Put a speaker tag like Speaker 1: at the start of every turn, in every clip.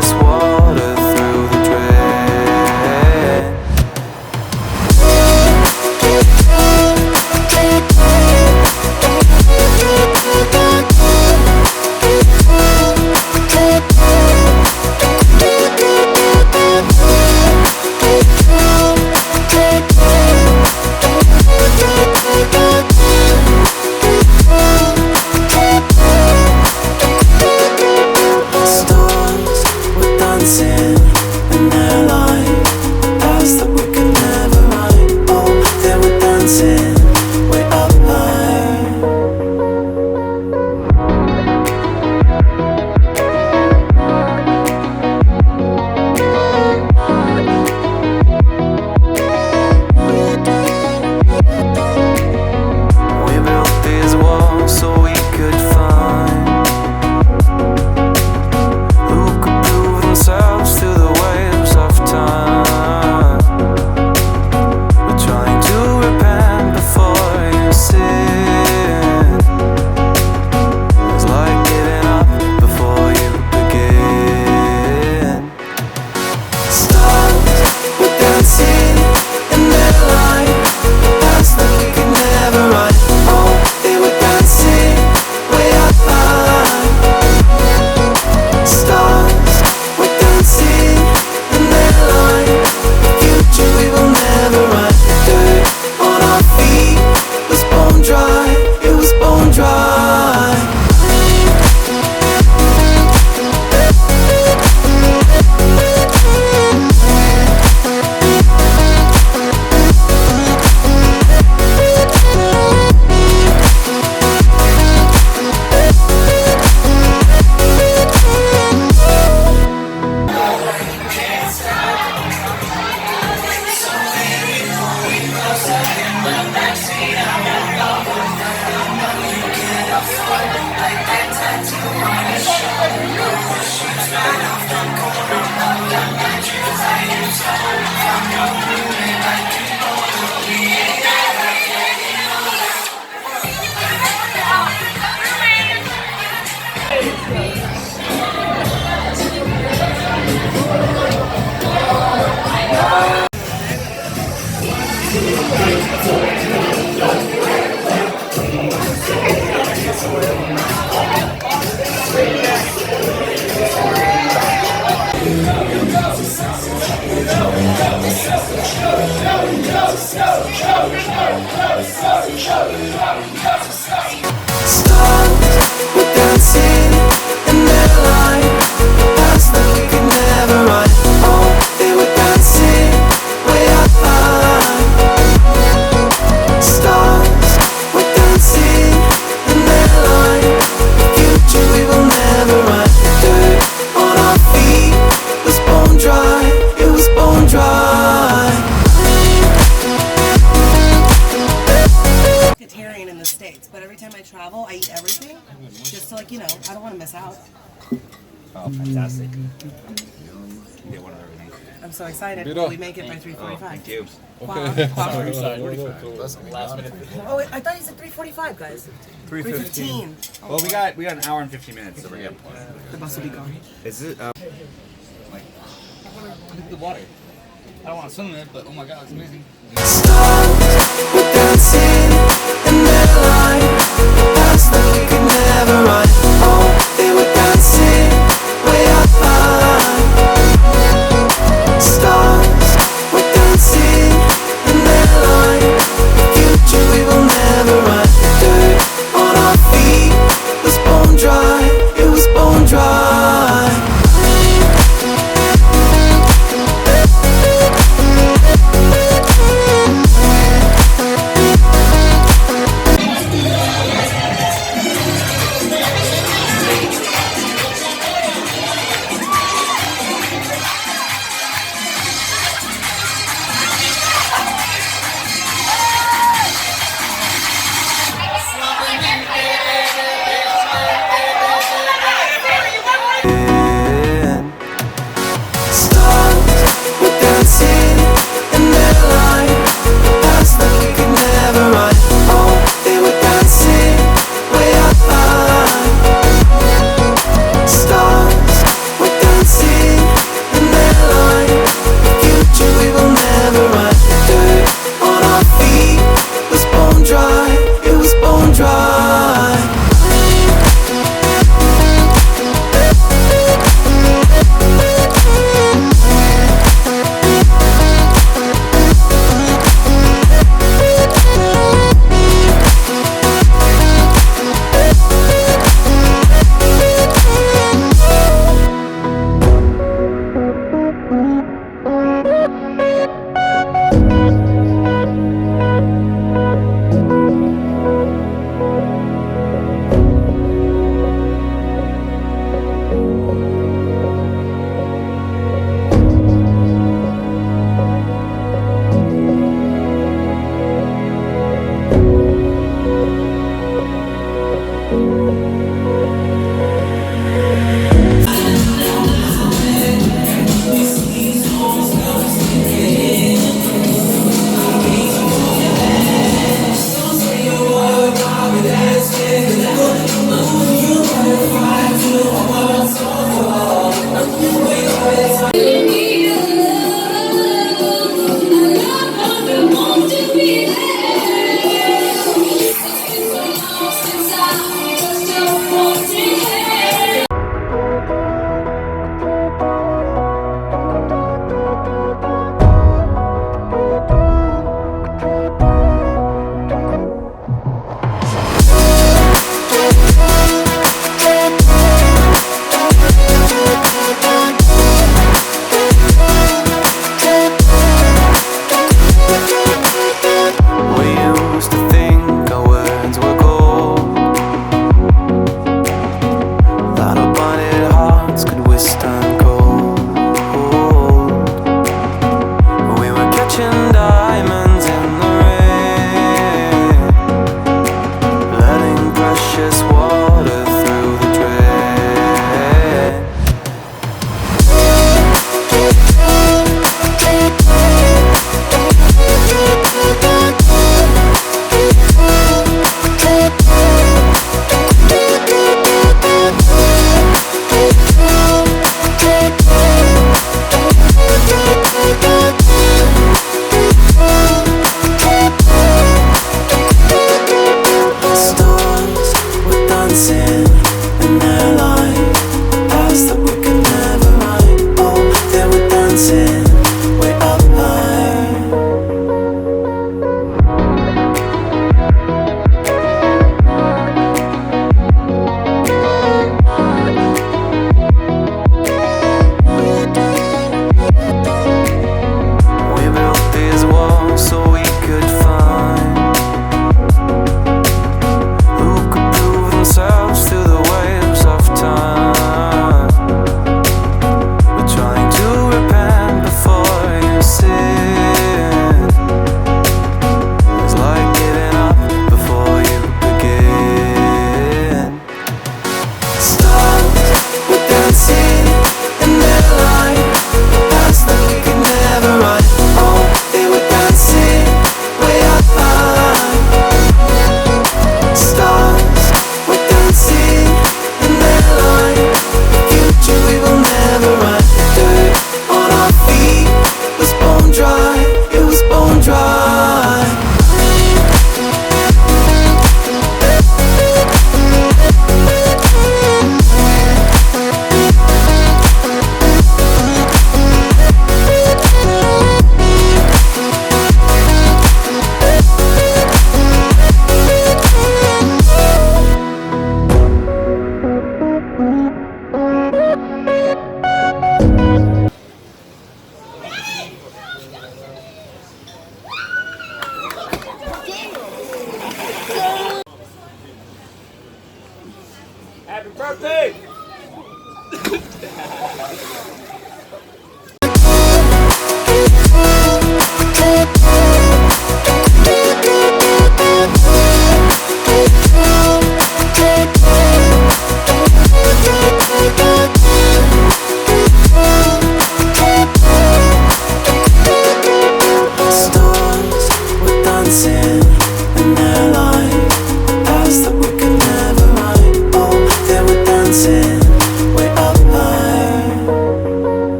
Speaker 1: endless water through the drain.
Speaker 2: But every time I travel, I eat everything, just to, like, you know, I don't want to miss out.
Speaker 3: Oh, fantastic. Get one of everything.
Speaker 2: I'm so excited. We make it by 3:45.
Speaker 3: Thank you.
Speaker 4: Okay.
Speaker 3: Last minute.
Speaker 2: Oh, wait, I thought you said 3:45, guys. 3:15.
Speaker 3: Well, we got an hour and 15 minutes, so we're good.
Speaker 2: The bus will be gone.
Speaker 3: Is it? Like, look at the water. I don't want to swim in it, but oh my god, it's amazing.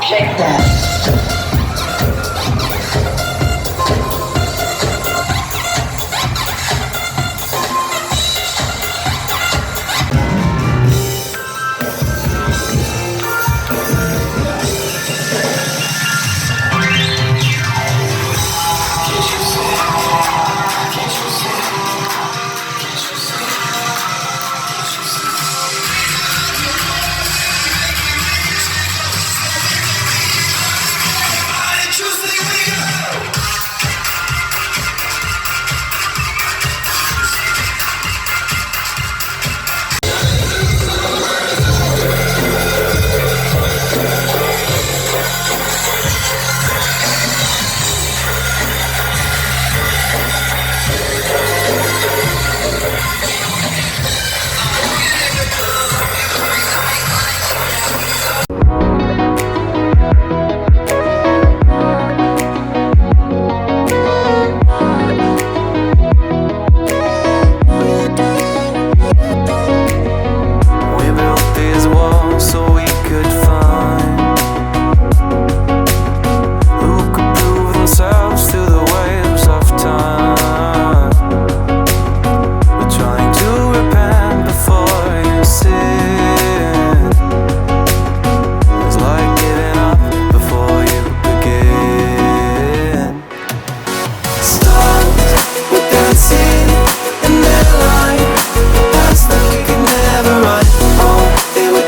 Speaker 4: Shake that.
Speaker 1: We built these walls so we could find who could prove themselves to the waves of time. We're trying to repent before you sin. It's like giving up before you begin. Stop with dancing in their line. Past that we could never run. Oh, they would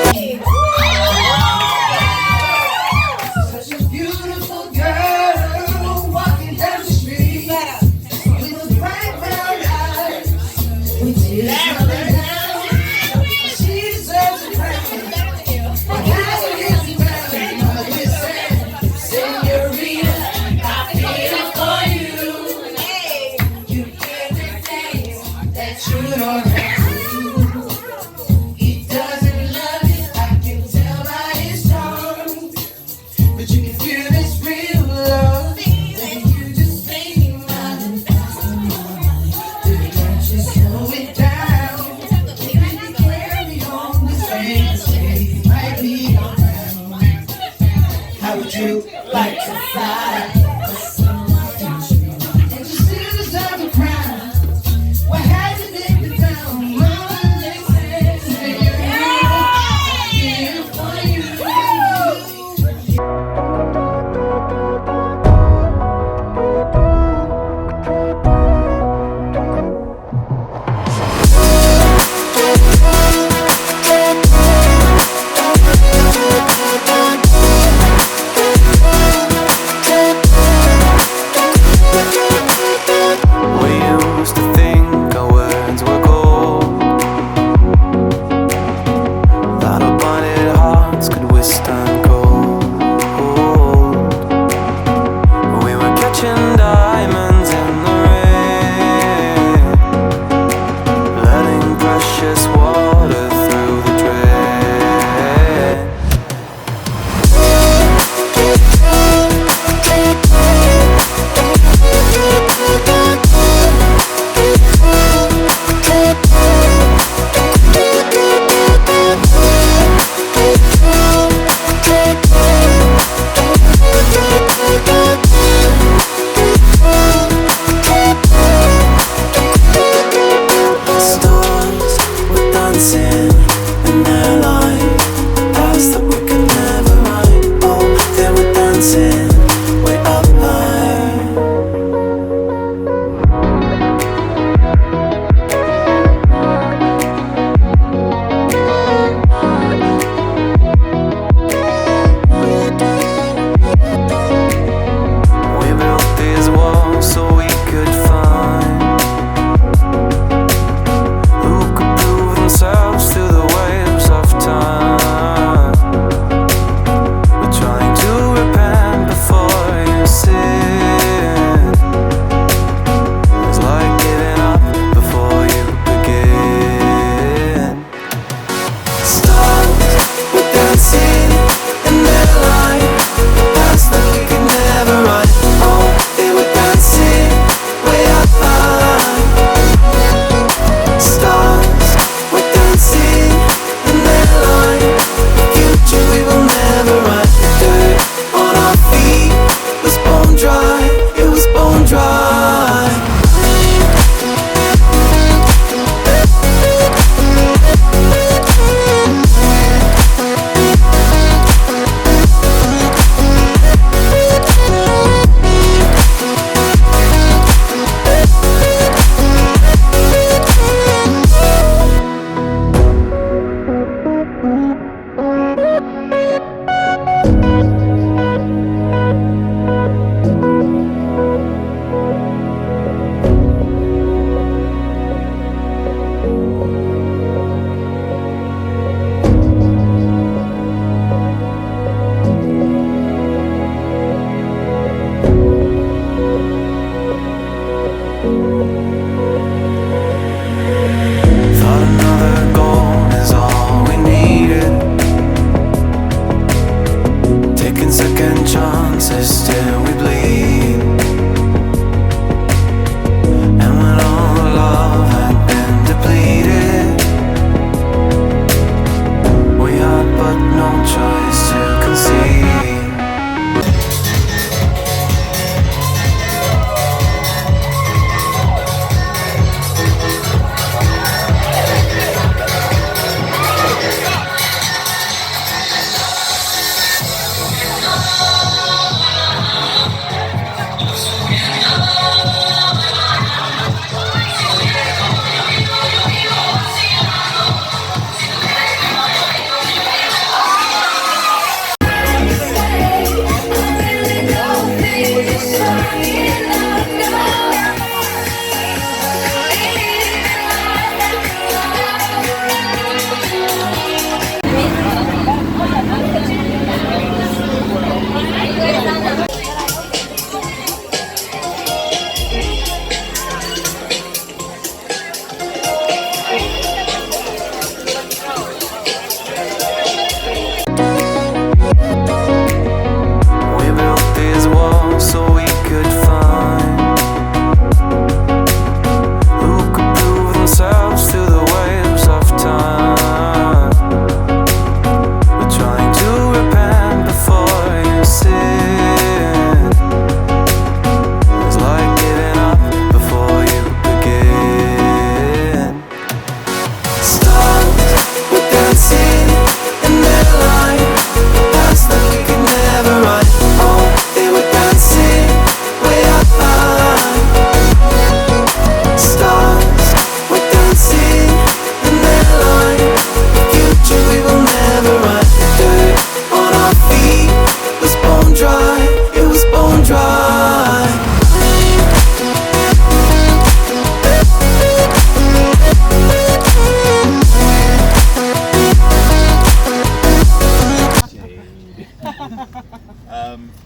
Speaker 5: Such a beautiful girl walking down the street with those bright brown eyes, with tears running down. She deserves a crown. I got to get you down. Mother said, Senorita, I feel it for you. You give me things that you don't have to. He doesn't love you, I can tell by his tone. But you can feel this real love when you just make me mine. Don't you slow it down. Baby, carry on the same might be around. How would you like to fly? And you still deserve a crown. Why had you been the down? Mama, they said, I feel for you.
Speaker 1: second chances till we bleed. And when all the love had been depleted, we had but no choice to concede.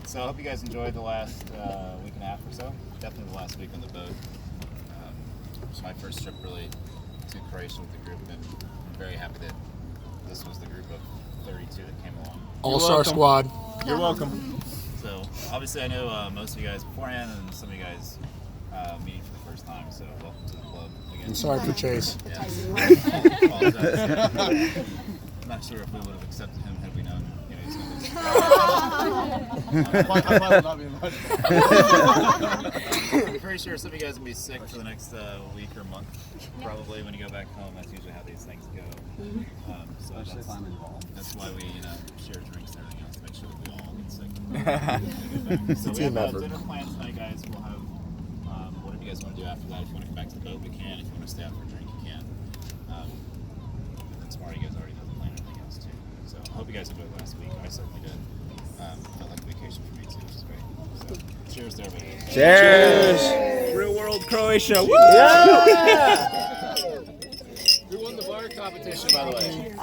Speaker 4: So I hope you guys enjoyed the last week and a half or so. Definitely the last week on the boat. It was my first trip really to Croatia with the group, and I'm very happy that this was the group of 32 that came along.
Speaker 6: All-star squad.
Speaker 4: You're welcome. So obviously I know most of you guys beforehand, and some of you guys meeting for the first time. So welcome to the club again.
Speaker 6: I'm sorry for Chase.
Speaker 4: Yeah. Apologize. I'm not sure if we would have accepted him had we known. He's going to I'm pretty sure some of you guys will be sick for the next week or month. Probably when you go back home, that's usually how these things go. So that's why we share drinks and everything else to make sure that we all get sick. So we have dinner plans tonight, guys. We'll have whatever you guys want to do after that. If you want to come back to the boat, we can. If you want to stay out for a drink, you can. And then tomorrow, you guys already know the plan and everything else too. So I hope you guys enjoyed last week. I certainly did. Felt like a vacation for me too, which is great. So cheers to everybody.
Speaker 7: Cheers! Real world Croatia. Woo!
Speaker 4: Yeah! Who won the bar competition, by the way?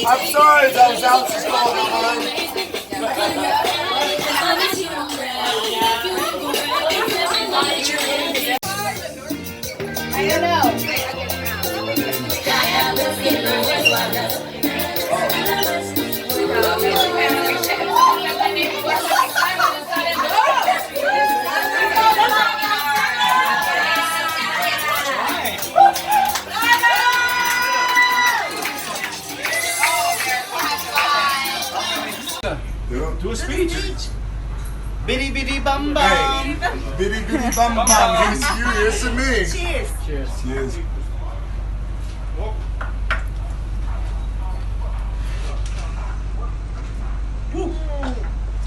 Speaker 7: I'm sorry that was out to school.
Speaker 5: I don't know.
Speaker 7: Do a speech.
Speaker 3: Biddy biddy bum bum.
Speaker 7: Hey, bitty bitty bum bum. Here's you, here's to me.
Speaker 2: Cheers.
Speaker 7: Cheers. Cheers.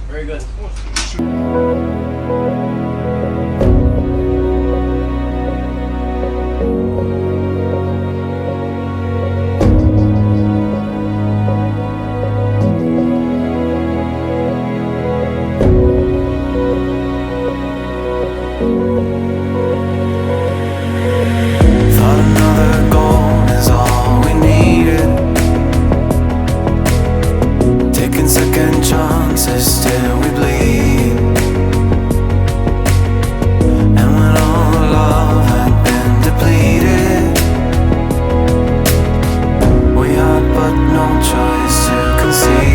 Speaker 3: Very good.
Speaker 1: Thought another goal is all we needed. Taking second chances till we bleed. And when all the love had been depleted, eyes to conceive.